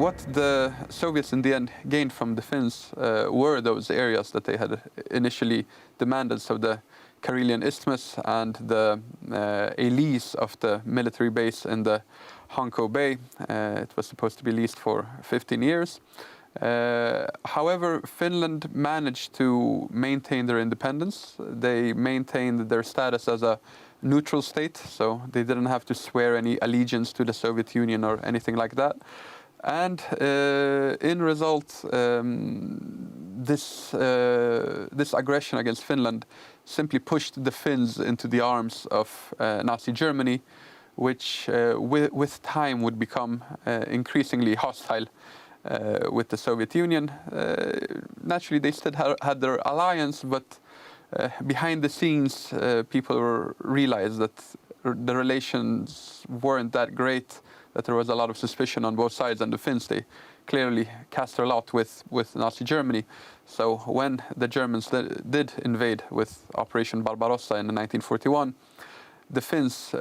what the Soviets in the end gained from the Finns were those areas that they had initially demanded, so the Karelian Isthmus and a lease of the military base in the Hanko Bay. It was supposed to be leased for 15 years. However, Finland managed to maintain their independence. They maintained their status as a neutral state, so they didn't have to swear any allegiance to the Soviet Union or anything like that. And in result, this aggression against Finland simply pushed the Finns into the arms of Nazi Germany, which with time would become increasingly hostile with the Soviet Union. Naturally, they still had their alliance, but behind the scenes, people realized that the relations weren't that great, that there was a lot of suspicion on both sides, and the Finns, they clearly cast their lot with Nazi Germany. So when the Germans did invade with Operation Barbarossa in 1941, the Finns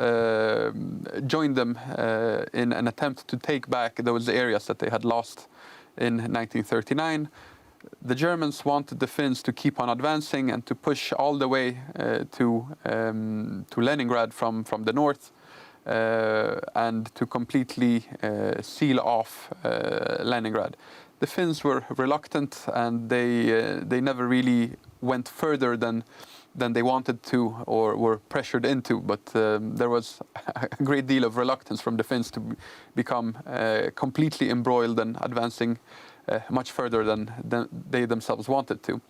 joined them in an attempt to take back those areas that they had lost in 1939. The Germans wanted the Finns to keep on advancing and to push all the way to Leningrad from the north, and to completely seal off Leningrad. The Finns were reluctant, and they never really went further than they wanted to or were pressured into, but there was a great deal of reluctance from the Finns to become completely embroiled and advancing much further than they themselves wanted to.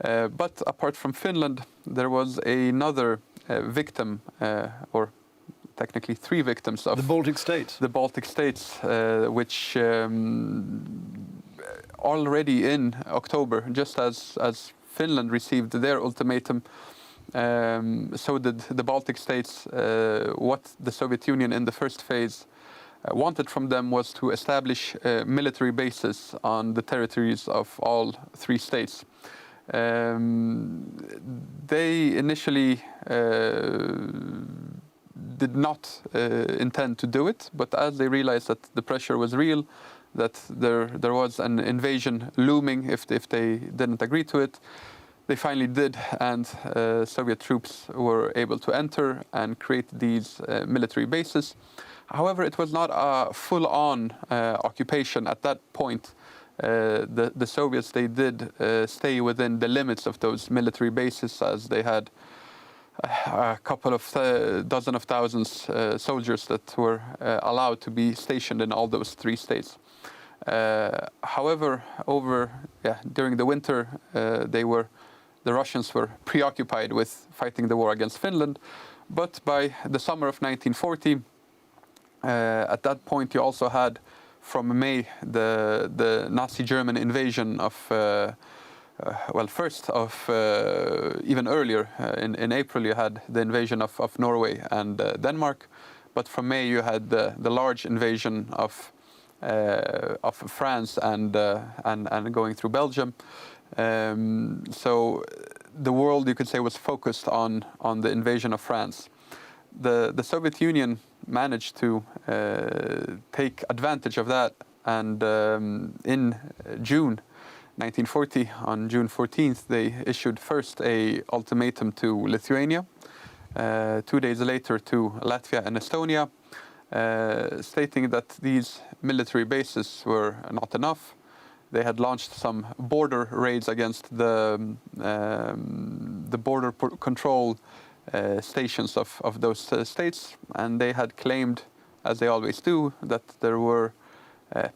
But apart from Finland, there was another victim, or technically three victims of the Baltic States. The Baltic States, which already in October, just as Finland received their ultimatum, so did the Baltic States. What the Soviet Union in the first phase wanted from them was to establish military bases on the territories of all three states. They initially did not intend to do it, but as they realized that the pressure was real, that there was an invasion looming if they didn't agree to it, they finally did, and Soviet troops were able to enter and create these military bases. However, it was not a full-on occupation at that point. The Soviets, they did stay within the limits of those military bases, as they had a couple of dozen of thousands soldiers that were allowed to be stationed in all those three states. However, during the winter, the Russians were preoccupied with fighting the war against Finland. But by the summer of 1940, at that point, you also had, from May, the Nazi German invasion of, even earlier, in April, you had the invasion of Norway and Denmark. But from May, you had the large invasion of France and going through Belgium. So the world, you could say, was focused on the invasion of France. The Soviet Union managed to take advantage of that, and in June 1940, on June 14th, they issued first an ultimatum to Lithuania, 2 days later to Latvia and Estonia, stating that these military bases were not enough. They had launched some border raids against the border control stations of those states, and they had claimed, as they always do, that there were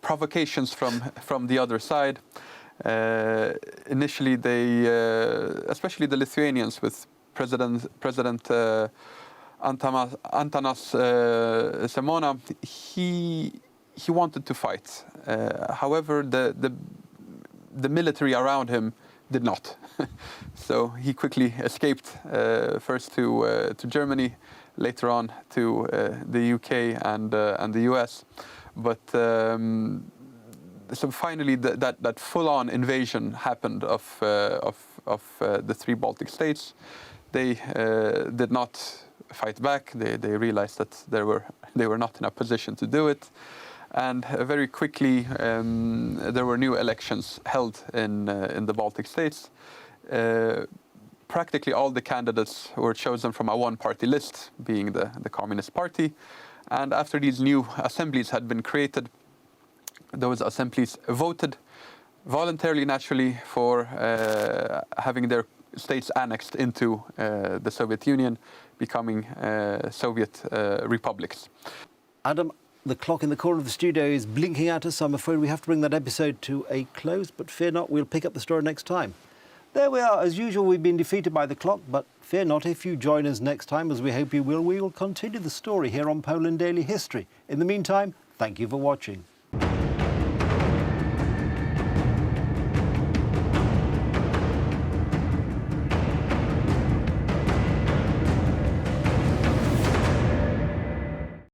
provocations from the other side. Initially, they, especially the Lithuanians, with President Antanas Semona, he wanted to fight. However, the military around him did not. So he quickly escaped, first to Germany, later on to the UK and the US. But so finally, that full-on invasion happened of the three Baltic states. They did not fight back. They realized that they were not in a position to do it. And very quickly, there were new elections held in the Baltic states. Practically all the candidates were chosen from a one-party list, being the Communist Party. And after these new assemblies had been created, those assemblies voted voluntarily, naturally, for having their states annexed into the Soviet Union, becoming Soviet republics. Adam, the clock in the corner of the studio is blinking at us, so I'm afraid we have to bring that episode to a close, but fear not, we'll pick up the story next time. There we are. As usual, we've been defeated by the clock, but fear not, if you join us next time, as we hope you will, we will continue the story here on Poland Daily History. In the meantime, thank you for watching.